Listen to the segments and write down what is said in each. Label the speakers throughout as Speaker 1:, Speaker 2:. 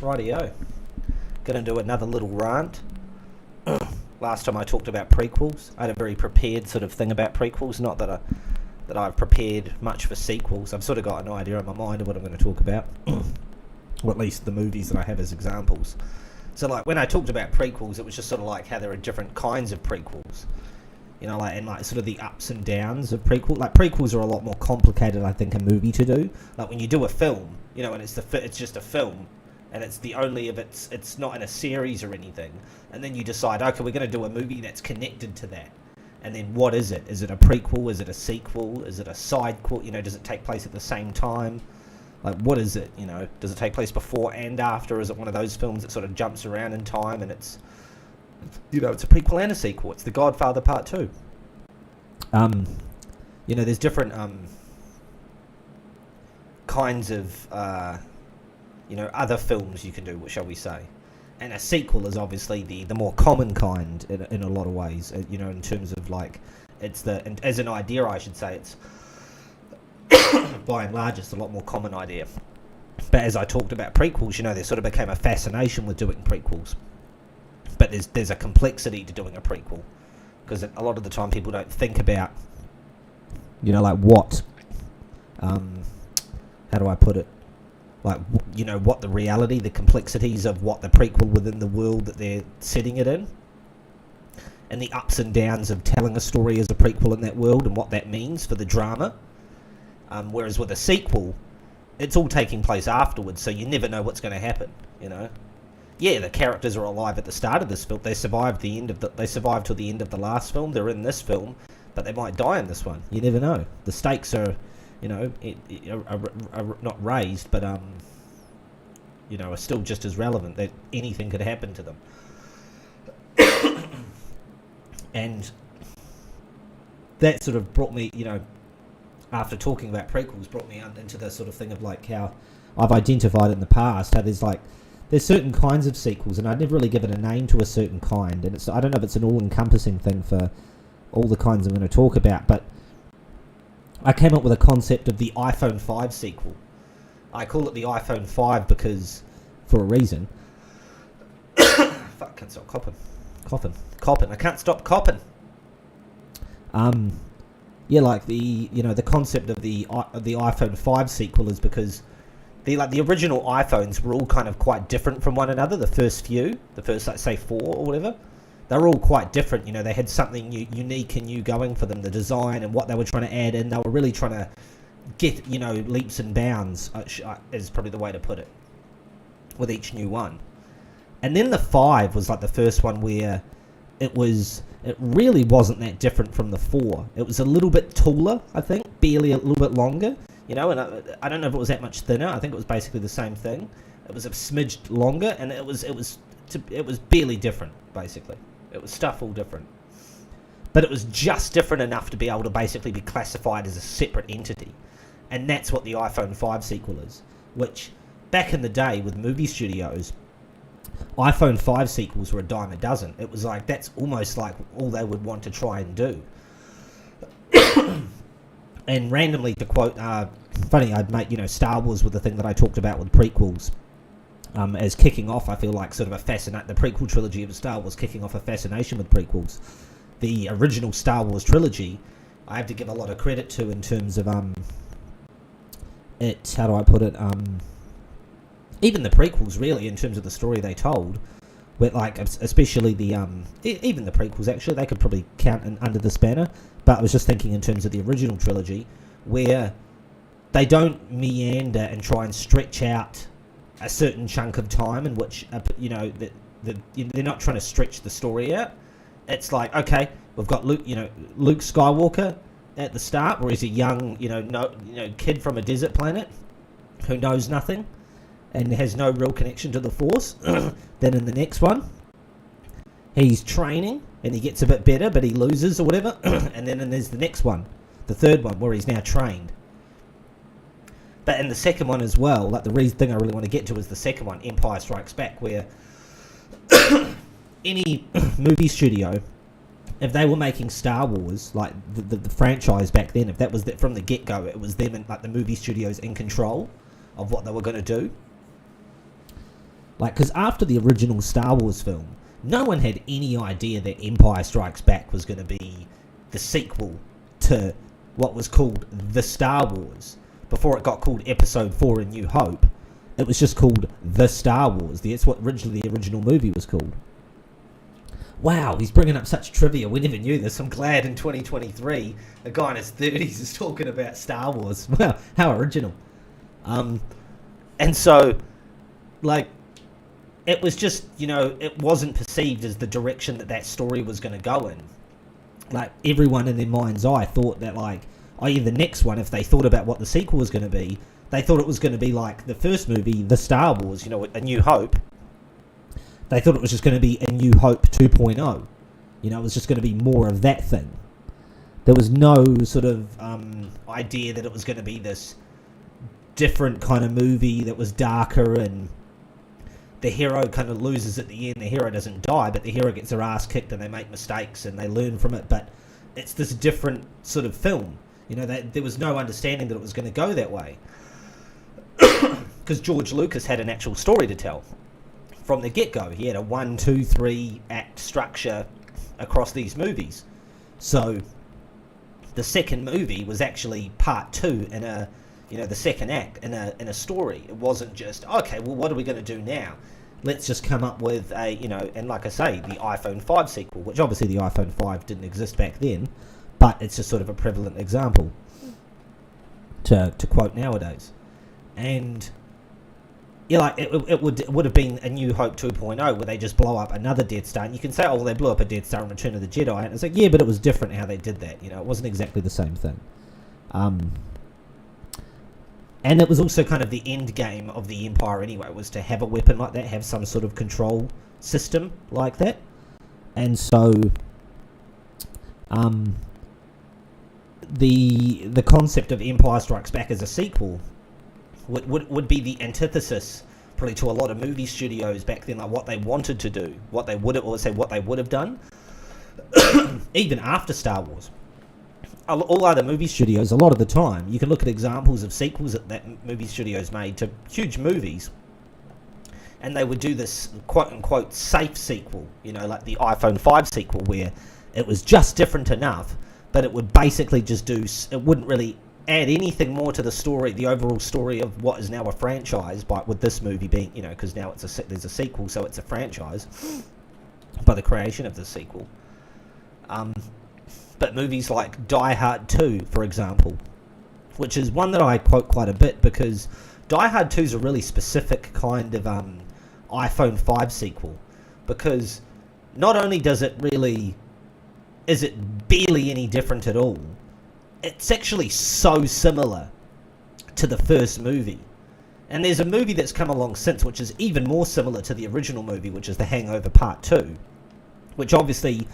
Speaker 1: Rightio. Gonna do another little rant. Last time I talked about prequels, I had a very prepared sort of thing about prequels. Not that I've prepared much for sequels. I've sort of got an idea in my mind of what I'm going to talk about, or at least the movies that I have as examples. So, like, when I talked about prequels, it was just sort of like how there are different kinds of prequels. You know, like, and like sort of the ups and downs of prequels. Like, prequels are a lot more complicated, I think, a movie to do. Like, when you do a film, you know, and it's just a film, and it's the only of it's not in a series or anything. And then you decide, okay, we're going to do a movie that's connected to that. And then what is it? Is it a prequel? Is it a sequel? Is it a sidequel? You know, does it take place at the same time? Like, what is it? You know, does it take place before and after? Is it one of those films that sort of jumps around in time and it's, you know, it's a prequel and a sequel? It's The Godfather Part 2. You know, there's different kinds of, you know, other films you can do, what shall we say. And a sequel is obviously the more common kind in a lot of ways, you know, in terms of, like, it's as an idea, I should say, it's, by and large, it's a lot more common idea. But as I talked about prequels, you know, there sort of became a fascination with doing prequels. But there's a complexity to doing a prequel, because a lot of the time people don't think about, you know, like what, how do I put it? Like, you know, what the reality, the complexities of what the prequel within the world that they're setting it in, and the ups and downs of telling a story as a prequel in that world and what that means for the drama. Whereas with a sequel, it's all taking place afterwards, so you never know what's going to happen, you know. Yeah, the characters are alive at the start of this film. They survived till the end of the last film. They're in this film, but they might die in this one. You never know. The stakes are, you know, are not raised, but you know, are still just as relevant. That anything could happen to them. And that sort of brought me, you know, after talking about prequels, brought me into the sort of thing of, like, how I've identified in the past how there's certain kinds of sequels, and I'd never really given a name to a certain kind, and I don't know if it's an all-encompassing thing for all the kinds I'm going to talk about, but I came up with a concept of the iPhone 5 sequel. I call it the iPhone 5 because, for a reason. Fuck, I can't stop coughing. I can't stop coughing. Yeah, like the concept of the iPhone 5 sequel is because the original iPhones were all kind of quite different from one another. The first, like, say 4 or whatever, they were all quite different. You know, they had something unique and new going for them. The design and what they were trying to add in, they were really trying to get, you know, leaps and bounds, is probably the way to put it, with each new one. And then the 5 was like the first one where it really wasn't that different from the 4. It was a little bit taller, I think, barely a little bit longer, you know, and I don't know if it was that much thinner. I think it was basically the same thing. It was a smidge longer, and it was barely different, basically. It was stuff all different. But it was just different enough to be able to basically be classified as a separate entity. And that's what the iPhone 5 sequel is, which, back in the day with movie studios, iPhone 5 sequels were a dime a dozen. It was like, that's almost like all they would want to try and do. And randomly, to quote, funny, I'd make, you know, Star Wars with the thing that I talked about with prequels, as kicking off, I feel like, sort of the prequel trilogy of Star Wars kicking off a fascination with prequels. The original Star Wars trilogy, I have to give a lot of credit to in terms of, how do I put it, even the prequels, really, in terms of the story they told, where, like, especially the, even the prequels, actually, they could probably count under this banner, but I was just thinking in terms of the original trilogy, where they don't meander and try and stretch out a certain chunk of time in which, you know, they're not trying to stretch the story out. It's like, okay, we've got Luke Skywalker at the start, where he's a young, kid from a desert planet who knows nothing and has no real connection to the Force. Then in the next one, he's training and he gets a bit better, but he loses or whatever. And then there's the next one, the third one, where he's now trained. But in the second one as well, like, the thing I really want to get to is the second one, Empire Strikes Back, where any movie studio, if they were making Star Wars, like the franchise back then, if that was from the get-go, it was them and, like, the movie studios in control of what they were going to do. Like, because after the original Star Wars film, no one had any idea that Empire Strikes Back was going to be the sequel to what was called The Star Wars. Before it got called Episode 4 A New Hope, it was just called The Star Wars. That's what originally the original movie was called. Wow, he's bringing up such trivia. We never knew this. I'm glad in 2023 a guy in his 30s is talking about Star Wars. Wow, how original. And so, like, it was just, it wasn't perceived as the direction that story was going to go in. Like, everyone in their mind's eye thought that, like, i.e. the next one, if they thought about what the sequel was going to be, they thought it was going to be like the first movie, The Star Wars, A New Hope. They thought it was just going to be A New Hope 2.0. It was just going to be more of that thing. There was no sort of idea that it was going to be this different kind of movie that was darker, and the hero kind of loses at the end. The hero doesn't die, but the hero gets their ass kicked and they make mistakes and they learn from it. But it's this different sort of film. There was no understanding that it was going to go that way. Because George Lucas had an actual story to tell. From the get-go, he had a 1, 2, 3 act structure across these movies. So the second movie was actually part 2 in a, the second act in a story. It wasn't just, okay, well, what are we going to do now? Let's just come up with a, and like I say, the iPhone 5 sequel, which obviously the iPhone 5 didn't exist back then, but it's just sort of a prevalent example to quote nowadays. And it would have been A New Hope 2.0, where they just blow up another Death Star. And you can say, oh, well, they blew up a Death Star in Return of the Jedi. And it's like, yeah, but it was different how they did that. It wasn't exactly the same thing. And it was also kind of the end game of the Empire anyway, was to have a weapon like that, have some sort of control system like that. And so the concept of Empire Strikes Back as a sequel would be the antithesis probably to a lot of movie studios back then, like what they wanted to do, what they would have done, even after Star Wars. All other movie studios, a lot of the time, you can look at examples of sequels that movie studios made to huge movies, and they would do this quote-unquote safe sequel, like the iPhone 5 sequel, where it was just different enough, but it would basically just it wouldn't really add anything more to the story, the overall story of what is now a franchise, but with this movie being, because now there's a sequel, so it's a franchise by the creation of the sequel. But movies like Die Hard 2, for example, which is one that I quote quite a bit, because Die Hard 2 is a really specific kind of iPhone 5 sequel, because not only is it barely any different at all, it's actually so similar to the first movie. And there's a movie that's come along since, which is even more similar to the original movie, which is The Hangover Part 2, which obviously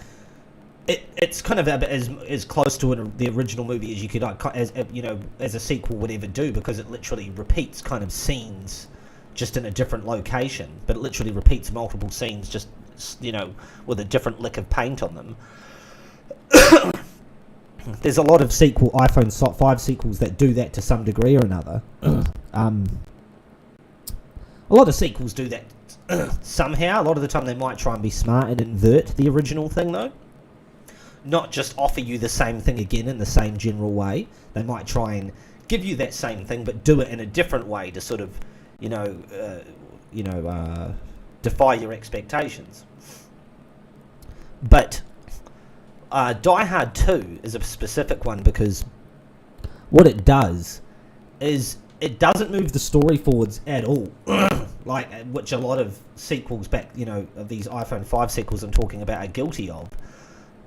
Speaker 1: it's kind of as close to the original movie as you could, as a sequel would ever do, because it literally repeats kind of scenes just in a different location, but it literally repeats multiple scenes just, with a different lick of paint on them. There's a lot of iPhone 5 sequels that do that to some degree or another. A lot of sequels do that somehow. A lot of the time they might try and be smart and invert the original thing, though. Not just offer you the same thing again in the same general way. They might try and give you that same thing, but do it in a different way to sort of, defy your expectations. But Die Hard 2 is a specific one, because what it does is it doesn't move the story forwards at all, which a lot of sequels back, of these iPhone 5 sequels I'm talking about are guilty of.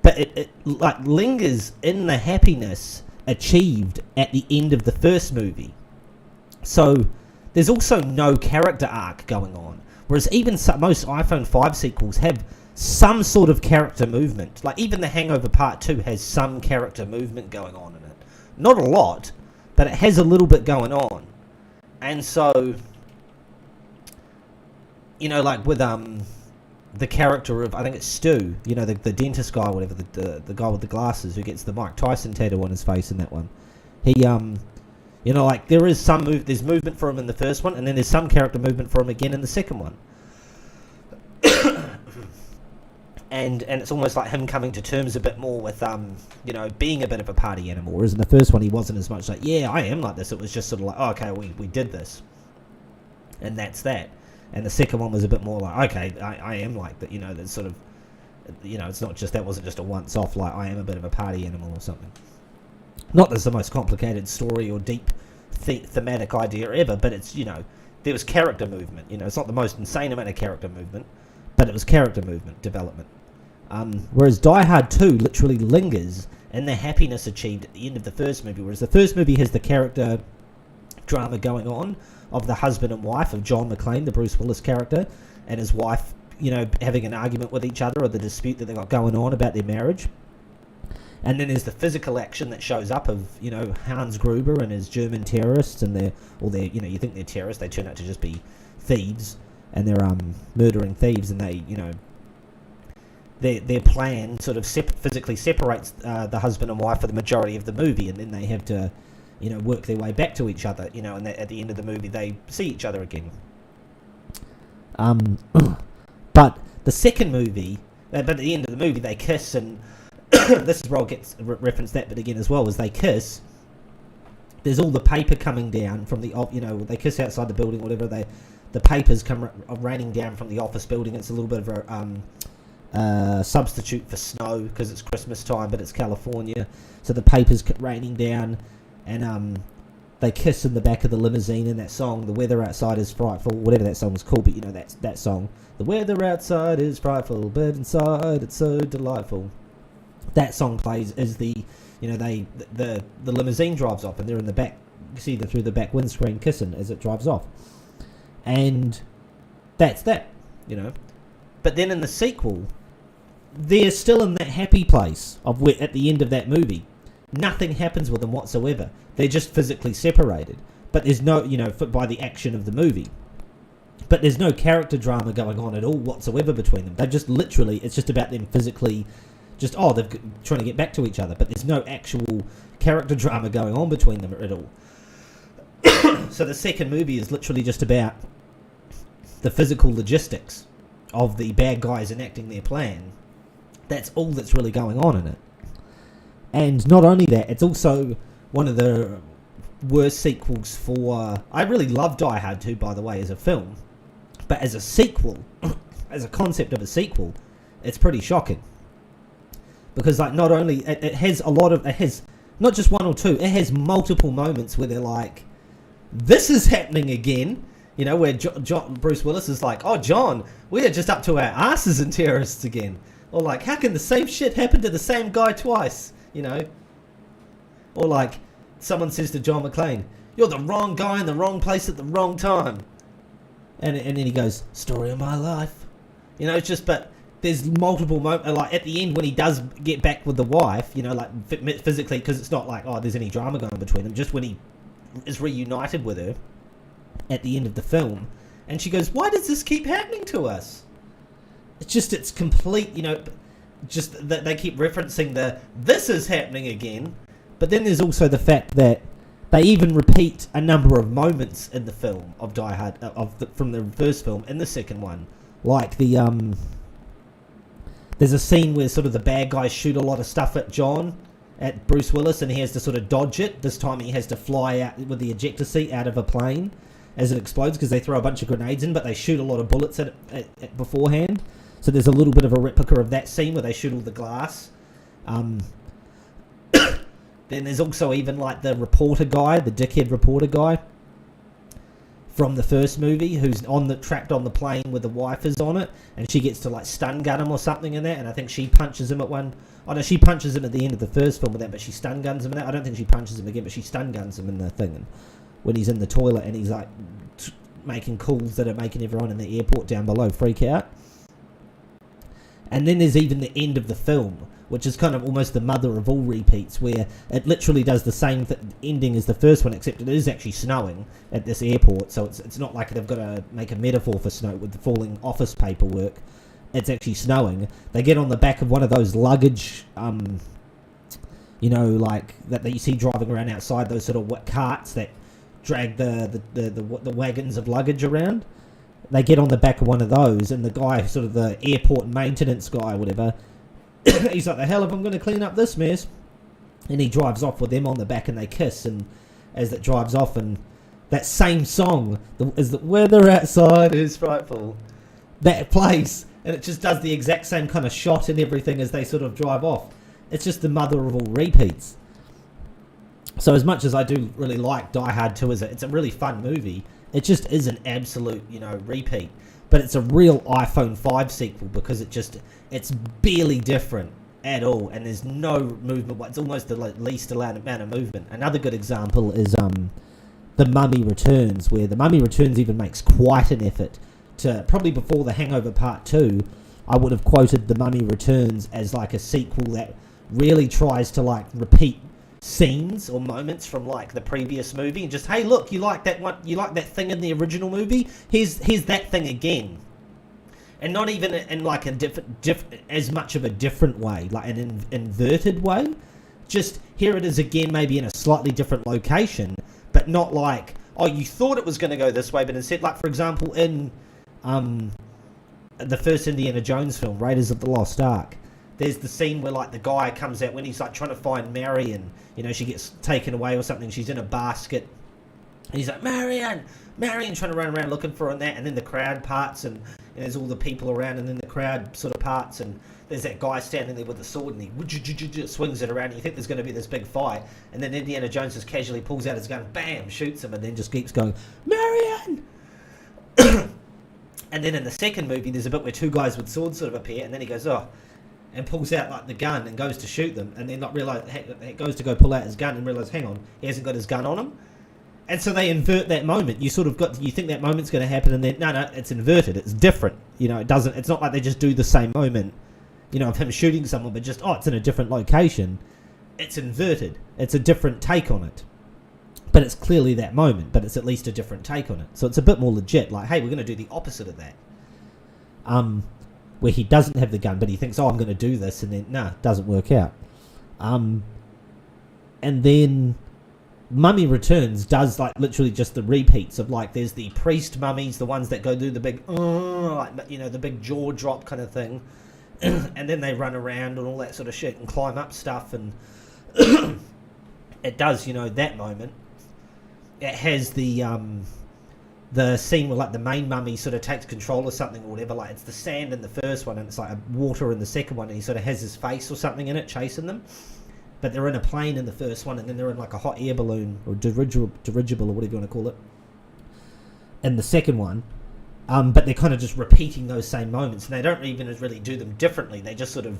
Speaker 1: But it lingers in the happiness achieved at the end of the first movie. So there's also no character arc going on, whereas even most iPhone 5 sequels have some sort of character movement. Like even The Hangover Part 2 has some character movement going on in it. Not a lot, but it has a little bit going on. And so, like with the character of, I think it's Stu, the dentist guy, or whatever, the guy with the glasses who gets the Mike Tyson tattoo on his face in that one. He, there is there's movement for him in the first one, and then there's some character movement for him again in the second one. and it's almost like him coming to terms a bit more with being a bit of a party animal. Whereas in the first one, he wasn't as much like, yeah, I am like this. It was just sort of like, oh, okay, we did this, and that's that. And the second one was a bit more like, okay, I am like that. That's sort of, it's not just, that wasn't just a once off, like I am a bit of a party animal or something. Not that it's the most complicated story or deep thematic idea ever, but it's, there was character movement. It's not the most insane amount of character movement, but it was character movement development. Whereas Die Hard 2 literally lingers in the happiness achieved at the end of the first movie, whereas the first movie has the character drama going on of the husband and wife of John McClane, the Bruce Willis character, and his wife, having an argument with each other, or the dispute that they got going on about their marriage. And then there's the physical action that shows up of, Hans Gruber and his German terrorists, and you think they're terrorists, they turn out to just be thieves, and they're murdering thieves, and they, their plan sort of physically separates the husband and wife for the majority of the movie, and then they have to, work their way back to each other, and at the end of the movie they see each other again. But the second movie, but at the end of the movie they kiss, and this is where I'll get reference that bit again as well, as they kiss. There's all the paper coming down from the, they kiss outside the building, whatever, the papers come raining down from the office building. It's a little bit of a substitute for snow because it's Christmas time, but it's California, so the papers raining down, and they kiss in the back of the limousine in that song, The Weather Outside is Frightful, whatever that song was called, but that's that song, The Weather Outside is Frightful, but inside it's so delightful. That song plays as the limousine drives off, and they're in the back, you see them through the back windscreen kissing as it drives off. And that's that, But then in the sequel, they're still in that happy place of where, at the end of that movie, nothing happens with them whatsoever. They're just physically separated. But there's no, by the action of the movie. But there's no character drama going on at all whatsoever between them. They're just literally, it's just about them physically, they're trying to get back to each other. But there's no actual character drama going on between them at all. So the second movie is literally just about the physical logistics of the bad guys enacting their plan. That's all that's really going on in it. And not only that, it's also one of the worst sequels for... I really love Die Hard 2, by the way, as a film. But as a sequel, as a concept of a sequel, it's pretty shocking. Because not only... It has a lot of... It has not just one or two. It has multiple moments where they're like, this is happening again. Where Bruce Willis is like, oh, John, we are just up to our asses in terrorists again. Or like, how can the same shit happen to the same guy twice? Or like, someone says to John McClane, you're the wrong guy in the wrong place at the wrong time. And then he goes, story of my life. It's just, but there's multiple moments, like at the end when he does get back with the wife, physically, because it's not like, oh, there's any drama going between them, just when he is reunited with her at the end of the film, and she goes, why does this keep happening to us? It's complete, just that they keep referencing this is happening again, but then there's also the fact that they even repeat a number of moments in the film of Die Hard, from the first film in the second one, like there's a scene where sort of the bad guys shoot a lot of stuff at Bruce Willis, and he has to sort of dodge it. This time he has to fly out with the ejector seat out of a plane as it explodes, because they throw a bunch of grenades in, but they shoot a lot of bullets at it beforehand. So there's a little bit of a replica of that scene where they shoot all the glass. Then there's also even like the reporter guy, the dickhead reporter guy from the first movie, who's trapped on the plane with the wife is on it, and she gets to like stun gun him or something in that, and I think she punches him at one... Oh no, she punches him at the end of the first film with that, but she stun guns him in that. I don't think she punches him again, but she stun guns him in the thing, and when he's in the toilet and he's like making calls that are making everyone in the airport down below freak out. And then there's even the end of the film, which is kind of almost the mother of all repeats, where it literally does the same ending as the first one, except it is actually snowing at this airport, so it's not like they've got to make a metaphor for snow with the falling office paperwork. It's actually snowing. They get on the back of one of those luggage, like that you see driving around outside, those sort of carts that drag the wagons of luggage around. they get on the back of one of those, and the guy, sort of the airport maintenance guy or whatever, he's like, the hell if I'm going to clean up this mess? And he drives off with them on the back, and they kiss, and as it drives off, and that same song, is the weather outside is frightful, that plays, and it just does the exact same kind of shot and everything as they sort of drive off. It's just the mother of all repeats. So as much as I do really like Die Hard 2, it's a really fun movie, it just is an absolute, repeat. But it's a real iPhone 5 sequel because it's barely different at all, and there's no movement. It's almost the least amount of movement. Another good example is The Mummy Returns, where The Mummy Returns even makes quite an effort to, probably before The Hangover Part 2, I would have quoted The Mummy Returns as like a sequel that really tries to like repeat scenes or moments from like the previous movie, and just, hey, look, you like that one, you like that thing in the original movie, here's that thing again. And not even in like a different as much of a different way, like an inverted way. Just here it is again, maybe in a slightly different location, but not like, oh, you thought it was going to go this way, but instead, like for example, in the first Indiana Jones film, Raiders of the Lost Ark, there's the scene where like the guy comes out when he's like trying to find Marion, she gets taken away or something, she's in a basket, and he's like, Marion, trying to run around looking for her, and that, and then the crowd parts, and there's all the people around, and then the crowd sort of parts, and there's that guy standing there with the sword, and he swings it around, and you think there's going to be this big fight, and then Indiana Jones just casually pulls out his gun, bam, shoots him, and then just keeps going, Marion! And then in the second movie, there's a bit where two guys with swords sort of appear, and then he goes, oh, and pulls out like the gun and goes to shoot them, and then not realize, goes to go pull out his gun and realize, hang on, he hasn't got his gun on him. And so they invert that moment. You sort of you think that moment's going to happen, and then no, it's inverted. It's different. It doesn't. It's not like they just do the same moment, of him shooting someone, but just, it's in a different location. It's inverted. It's a different take on it, but it's clearly that moment. But it's at least a different take on it. So it's a bit more legit. Like, hey, we're going to do the opposite of that. Where he doesn't have the gun, but he thinks, I'm going to do this, and then it doesn't work out. And then Mummy Returns does like literally just the repeats of like, there's the priest mummies, the ones that go do the big, the big jaw drop kind of thing, and then they run around and all that sort of shit and climb up stuff, and it does, that moment. It has the scene where like the main mummy sort of takes control of something or whatever, like it's the sand in the first one and it's like water in the second one, and he sort of has his face or something in it chasing them. But they're in a plane in the first one, and then they're in like a hot air balloon or dirigible or whatever you want to call it in the second one. But they're kind of just repeating those same moments, and they don't even really do them differently. They just sort of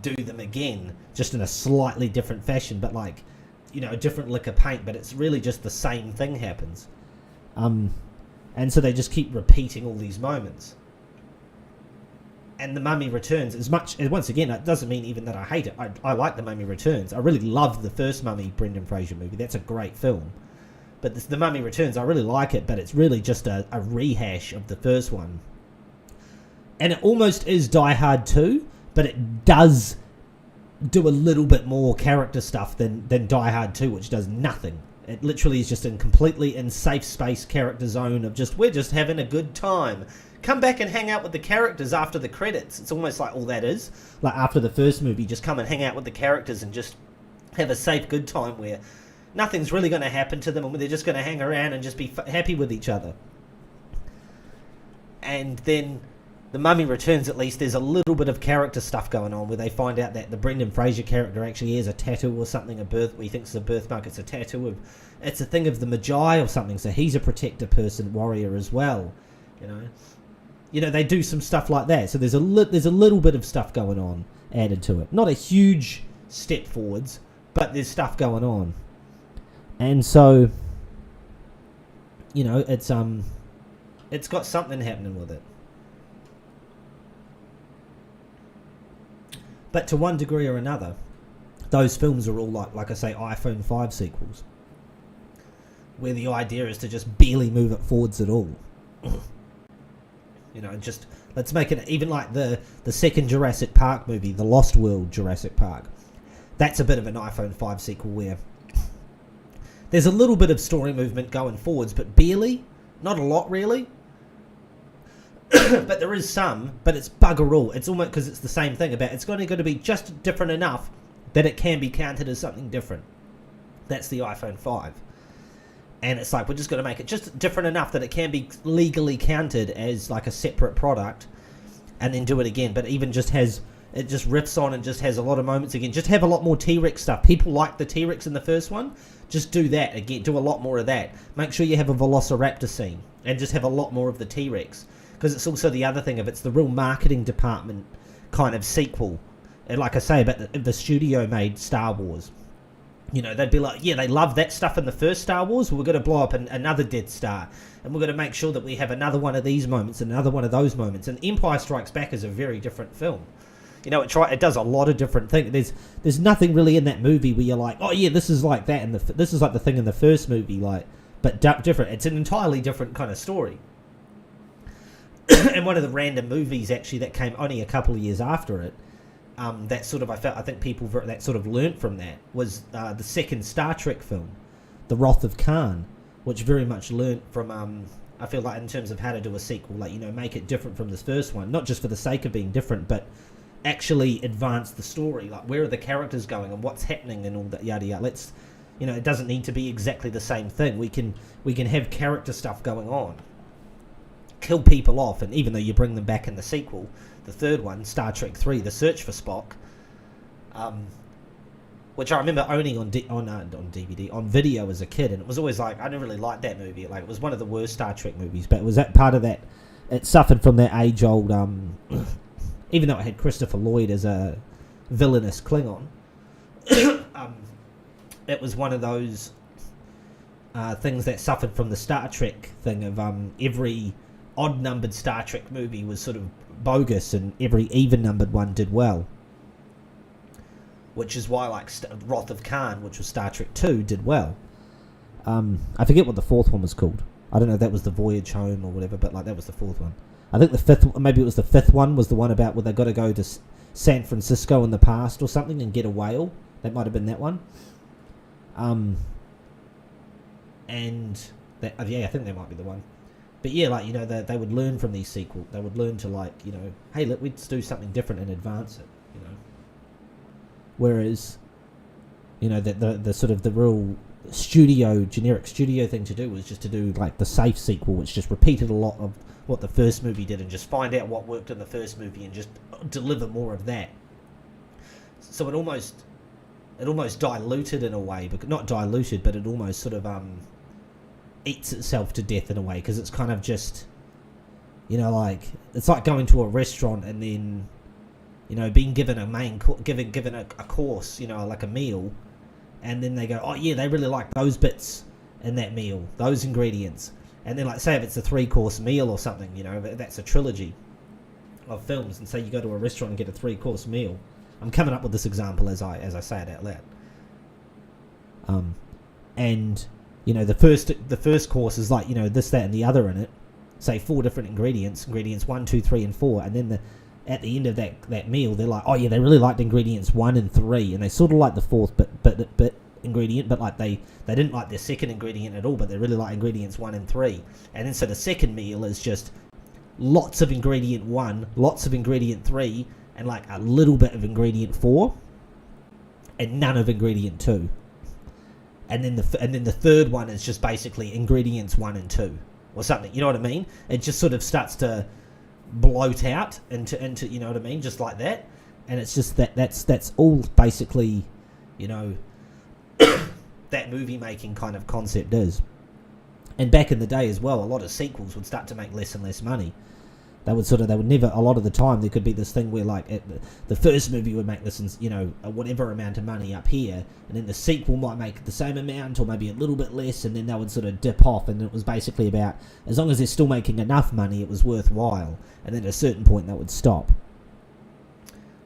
Speaker 1: do them again, just in a slightly different fashion, but like, a different lick of paint, but it's really just the same thing happens. And so they just keep repeating all these moments. And The Mummy Returns, once again, it doesn't mean even that I hate it. I like The Mummy Returns. I really love the first Mummy Brendan Fraser movie. That's a great film. But The Mummy Returns, I really like it, but it's really just a rehash of the first one. And it almost is Die Hard 2, but it does do a little bit more character stuff than Die Hard 2, which does nothing. It literally is just completely in safe space character zone of we're just having a good time. Come back and hang out with the characters after the credits. It's almost like all that is. Like after the first movie, just come and hang out with the characters and just have a safe good time where nothing's really going to happen to them, and they're just going to hang around and just be happy with each other. And then The Mummy Returns, at least, there's a little bit of character stuff going on where they find out that the Brendan Fraser character actually has a tattoo or something, he thinks it's a birthmark, it's a tattoo it's a thing of the Magi or something, so he's a protector person, warrior as well, they do some stuff like that. So there's a little bit of stuff going on added to it. Not a huge step forwards, but there's stuff going on. And so, it's got something happening with it. But to one degree or another, those films are all like I say, iPhone 5 sequels, where the idea is to just barely move it forwards at all. Just let's make it even like the second Jurassic Park movie, the Lost World Jurassic Park. That's a bit of an iPhone 5 sequel where there's a little bit of story movement going forwards, but barely, not a lot really. but there is some, but it's bugger all. It's almost because it's the same thing about it's only going to be just different enough that it can be counted as something different. That's the iPhone 5. And it's like, we're just going to make it just different enough that it can be legally counted as like a separate product, and then do it again. But even just has, it just riffs on and just has a lot of moments again. Just have a lot more T-Rex stuff. People like the T-Rex in the first one. Just do that again. Do a lot more of that. Make sure you have a Velociraptor scene and just have a lot more of the T-Rex. Because it's also the other thing of it's the real marketing department kind of sequel. And like I say, about the studio made Star Wars. You know, they'd be like, yeah, they love that stuff in the first Star Wars. We're going to blow up another Death Star. And we're going to make sure that we have another one of these moments and another one of those moments. And Empire Strikes Back is a very different film. You know, it does a lot of different things. There's nothing really in that movie where you're like, oh yeah, this is like that, and this is like the thing in the first movie, like, but different. It's an entirely different kind of story. And one of the random movies actually that came only a couple of years after it, that sort of I think people that sort of learnt from that was the second Star Trek film, The Wrath of Khan, which very much learnt from I feel like in terms of how to do a sequel, like, you know, make it different from this first one, not just for the sake of being different, but actually advance the story, like where are the characters going and what's happening and all that yada yada. Let's, you know, it doesn't need to be exactly the same thing. We can have character stuff going on, kill people off, and even though you bring them back in the sequel, the third one, Star Trek 3, The Search for Spock, which I remember owning on DVD, on video as a kid, and it was always like, I didn't really like that movie. Like, it was one of the worst Star Trek movies, but it was that part of that, it suffered from that age-old, even though it had Christopher Lloyd as a villainous Klingon, it was one of those things that suffered from the Star Trek thing of every odd-numbered Star Trek movie was sort of bogus and every even-numbered one did well. Which is why, like, Wrath of Khan, which was Star Trek 2, did well. I forget what the fourth one was called. I don't know if that was The Voyage Home or whatever, but like that was the fourth one. I think the fifth, maybe it was the fifth one, was the one about where they got to go to San Francisco in the past or something and get a whale. That might have been that one. And that, yeah, I think that might be the one. But yeah, like, you know, they would learn from these sequels. They would learn to, like, you know, hey, let's do something different and advance it, you know. Whereas, you know, the sort of the real generic studio thing to do was just to do like the safe sequel, which just repeated a lot of what the first movie did and just find out what worked in the first movie and just deliver more of that. So it almost diluted in a way, but not diluted, but it almost sort of eats itself to death in a way, because it's kind of just, you know, like, it's like going to a restaurant and then, you know, being given given a course, you know, like a meal, and then they go, oh yeah, they really like those bits in that meal, those ingredients. And then, like, say if it's a 3-course meal or something, you know, that's a trilogy of films, and say you go to a restaurant and get a 3-course meal. I'm coming up with this example as I say it out loud. And, you know, the first course is like, you know, this, that, and the other in it. Say 4 different ingredients 1, 2, 3, and 4, and then at the end of that meal, they're like, oh yeah, they really liked ingredients 1 and 3, and they sort of like the fourth bit ingredient, but like they didn't like their second ingredient at all, but they really like ingredients 1 and 3. And then so the second meal is just lots of ingredient 1, lots of ingredient 3, and like a little bit of ingredient 4, and none of ingredient 2. And then the third one is just basically ingredients 1 and 2 or something. You know what I mean? It just sort of starts to bloat out into you know what I mean, just like that. And it's just that's all basically, you know, that movie making kind of concept is. And back in the day as well, a lot of sequels would start to make less and less money. They would never, a lot of the time, there could be this thing where, like, the first movie would make this, you know, whatever amount of money up here, and then the sequel might make the same amount, or maybe a little bit less, and then they would sort of dip off, and it was basically about, as long as they're still making enough money, it was worthwhile, and then at a certain point, that would stop.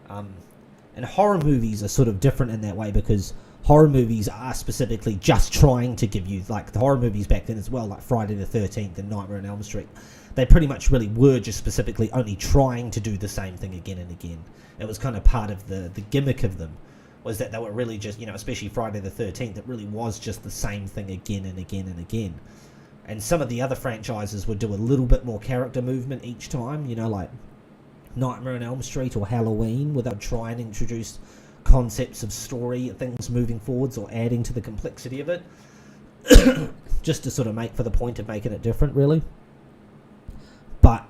Speaker 1: And horror movies are sort of different in that way, because horror movies are specifically just trying to give you, like, the horror movies back then as well, like Friday the 13th and Nightmare on Elm Street, they pretty much really were just specifically only trying to do the same thing again and again. It was kind of part of the gimmick of them, was that they were really just, you know, especially Friday the 13th, it really was just the same thing again and again and again. And some of the other franchises would do a little bit more character movement each time, you know, like Nightmare on Elm Street or Halloween, where they'd try and introduce concepts of story, things moving forwards or adding to the complexity of it, just to sort of make for the point of making it different, really. But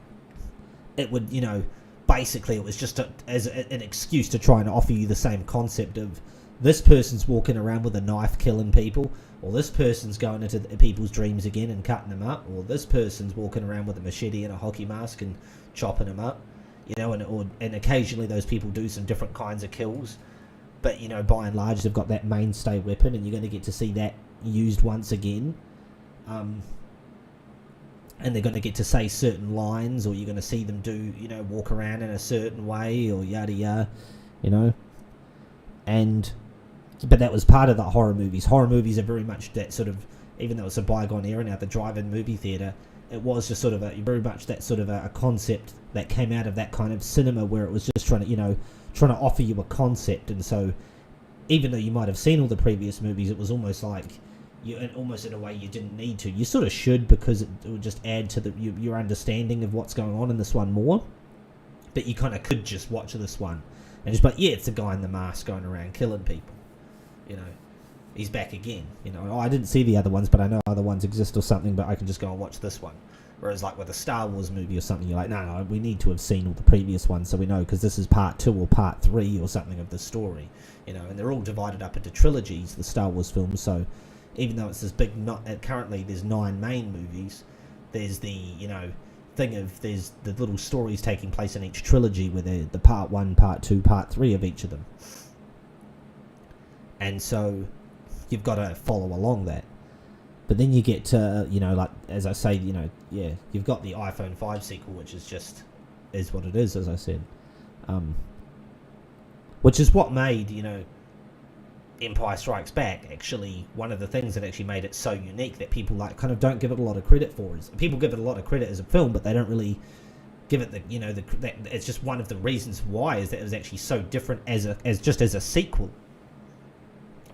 Speaker 1: it would, you know, basically it was just as an excuse to try and offer you the same concept of this person's walking around with a knife killing people, or this person's going into people's dreams again and cutting them up, or this person's walking around with a machete and a hockey mask and chopping them up, you know, and occasionally those people do some different kinds of kills, but, you know, by and large they've got that mainstay weapon, and you're going to get to see that used once again, and they're going to get to say certain lines, or you're going to see them do, you know, walk around in a certain way, or yada yada, you know. But that was part of the horror movies. Horror movies are very much that sort of, even though it's a bygone era now, the drive-in movie theatre, it was just sort of very much that sort of a concept that came out of that kind of cinema, where it was just trying to offer you a concept. And so even though you might have seen all the previous movies, it was almost like almost in a way you didn't need to. You sort of should, because it would just add to your understanding of what's going on in this one more. But you kind of could just watch this one and just be like, yeah, it's a guy in the mask going around killing people. You know, he's back again. You know, oh, I didn't see the other ones, but I know other ones exist or something, but I can just go and watch this one. Whereas like with a Star Wars movie or something, you're like, no, we need to have seen all the previous ones so we know, because this is part 2 or part 3 or something of the story. You know, and they're all divided up into trilogies, the Star Wars films, so even though it's this big, currently there's 9 main movies, there's the, you know, thing of, there's the little stories taking place in each trilogy, where they're the part 1, part 2, part 3 of each of them. And so you've got to follow along that. But then you get to, you know, like, as I say, you know, yeah, you've got the iPhone 5 sequel, which is what it is, as I said. Which is what made, you know, Empire Strikes Back actually one of the things that actually made it so unique, that people like kind of don't give it a lot of credit for. People give it a lot of credit as a film, but they don't really give it the, you know, that it's just one of the reasons why is that it was actually so different as a sequel.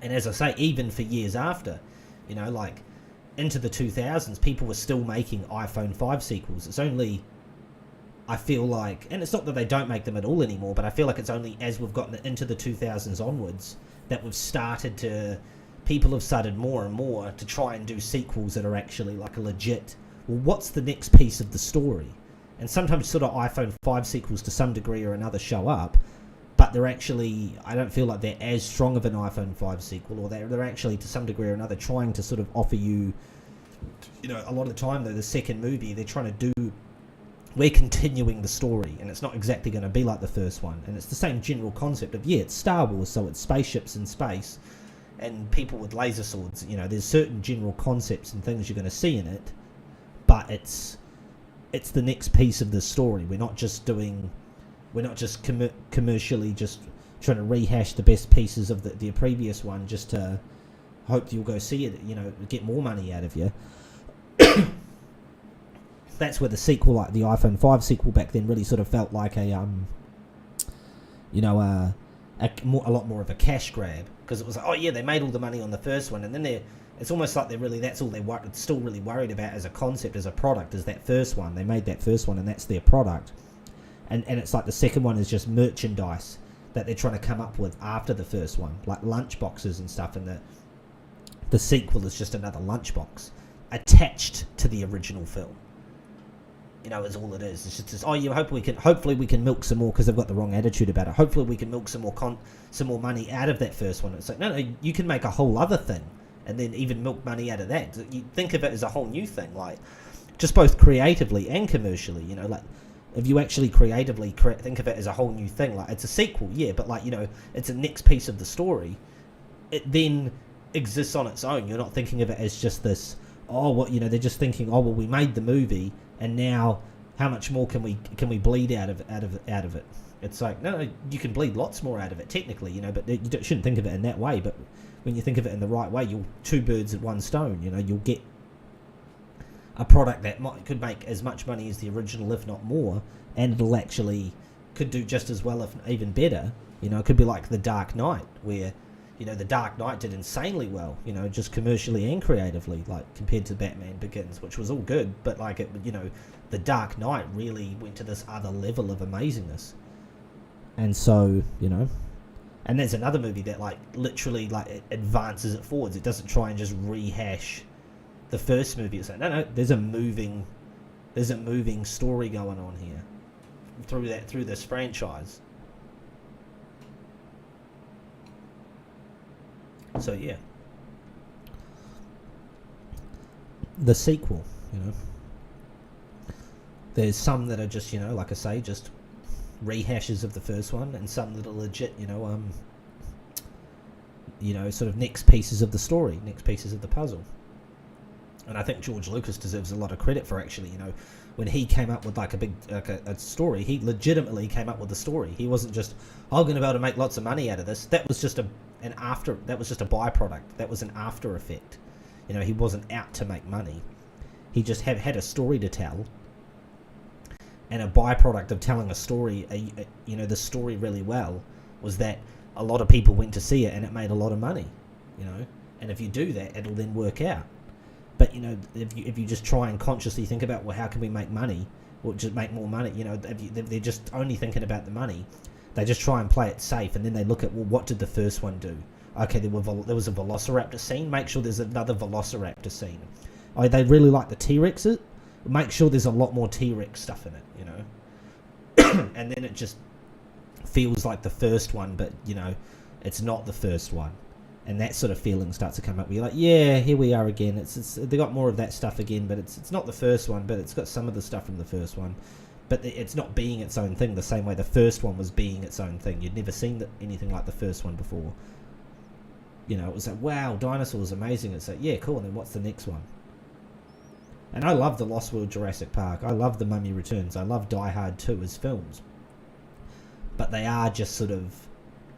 Speaker 1: And as I say, even for years after, you know, like into the 2000s, people were still making iPhone 5 sequels. It's only, I feel like, and it's not that they don't make them at all anymore, but I feel like it's only as we've gotten into the 2000s onwards that people have started more and more to try and do sequels that are actually like a legit, well, what's the next piece of the story? And sometimes sort of iPhone 5 sequels to some degree or another show up, but they're actually, I don't feel like they're as strong of an iPhone 5 sequel, or they're actually to some degree or another trying to sort of offer you, you know, a lot of the time though, the second movie, they're trying to do, we're continuing the story, and it's not exactly going to be like the first one, and it's the same general concept of, yeah, it's Star Wars, so it's spaceships in space, and people with laser swords, you know, there's certain general concepts and things you're going to see in it, but it's the next piece of the story. We're not just commercially just trying to rehash the best pieces of the previous one just to hope you'll go see it, you know, get more money out of you. That's where the sequel, like the iPhone 5 sequel back then, really sort of felt like a lot more of a cash grab, because it was like, oh yeah, they made all the money on the first one, and then it's almost like that's all they're still really worried about as a concept, as a product, is that first one. They made that first one, and that's their product. And it's like the second one is just merchandise that they're trying to come up with after the first one, like lunchboxes and stuff, and the sequel is just another lunchbox attached to the original film. You know, is all it is. It's just, oh yeah, hopefully we can milk some more, because they've got the wrong attitude about it. Hopefully we can milk some more money out of that first one. It's like, no, you can make a whole other thing, and then even milk money out of that. You think of it as a whole new thing, like just both creatively and commercially. You know, like if you actually creatively think of it as a whole new thing, like it's a sequel, yeah, but like, you know, it's a next piece of the story. It then exists on its own. You're not thinking of it as just this, oh, what, you know, they're just thinking, oh well, we made the movie, and now how much more can we bleed out of it? It's like, no, you can bleed lots more out of it technically, you know, but you shouldn't think of it in that way. But when you think of it in the right way, you'll two birds at one stone. You know, you'll get a product that could make as much money as the original, if not more, and it'll actually could do just as well, if even better. You know, it could be like The Dark Knight, where, You know, The Dark Knight did insanely well, you know, just commercially and creatively, like, compared to Batman Begins, which was all good, but, like, it, you know, The Dark Knight really went to this other level of amazingness. And so, you know, and there's another movie that, like, literally, like, it advances it forwards. It doesn't try and just rehash the first movie. It's like, no, there's a moving story going on here through this franchise. So yeah, the sequel, you know, there's some that are just, you know, like I say, just rehashes of the first one, and some that are legit, you know, sort of next pieces of the story, next pieces of the puzzle. And I think George Lucas deserves a lot of credit for actually, you know, when he came up with like a story, he legitimately came up with a story. He wasn't just, I'm going to be able to make lots of money out of this. That was just a byproduct. That was an after effect. You know, he wasn't out to make money. He just had a story to tell. And a byproduct of telling a story, you know, the story really well, was that a lot of people went to see it and it made a lot of money, you know. And if you do that, it'll then work out. But, you know, if you just try and consciously think about, well, how can we make money, or just make more money, you know, they're just only thinking about the money. They just try and play it safe, and then they look at, well, what did the first one do? Okay, there was a velociraptor scene. Make sure there's another velociraptor scene. Oh, they really like the T-Rexes. Make sure there's a lot more T-Rex stuff in it, you know. And then it just feels like the first one, but, you know, it's not the first one. And that sort of feeling starts to come up. You're like, yeah, here we are again. It's they got more of that stuff again, but it's not the first one, but it's got some of the stuff from the first one. But it's not being its own thing the same way the first one was being its own thing. You'd never seen anything like the first one before. You know, it was like, wow, dinosaurs, amazing. It's like, yeah, cool, and then what's the next one? And I love The Lost World Jurassic Park. I love The Mummy Returns. I love Die Hard 2 as films. But they are just sort of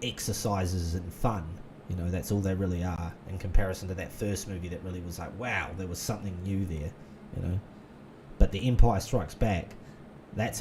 Speaker 1: exercises in fun. You know, that's all they really are in comparison to that first movie that really was like, wow, there was something new there, you know. But The Empire Strikes Back, that's a